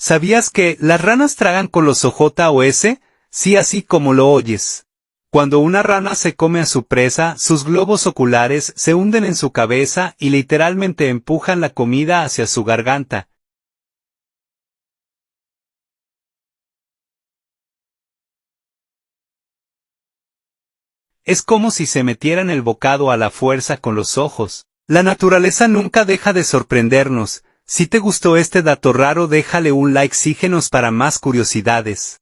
¿Sabías que las ranas tragan con los OJOS? Sí, así como lo oyes. Cuando una rana se come a su presa, sus globos oculares se hunden en su cabeza y literalmente empujan la comida hacia su garganta. Es como si se metieran el bocado a la fuerza con los ojos. La naturaleza nunca deja de sorprendernos. Si te gustó este dato raro, déjale un like, síguenos para más curiosidades.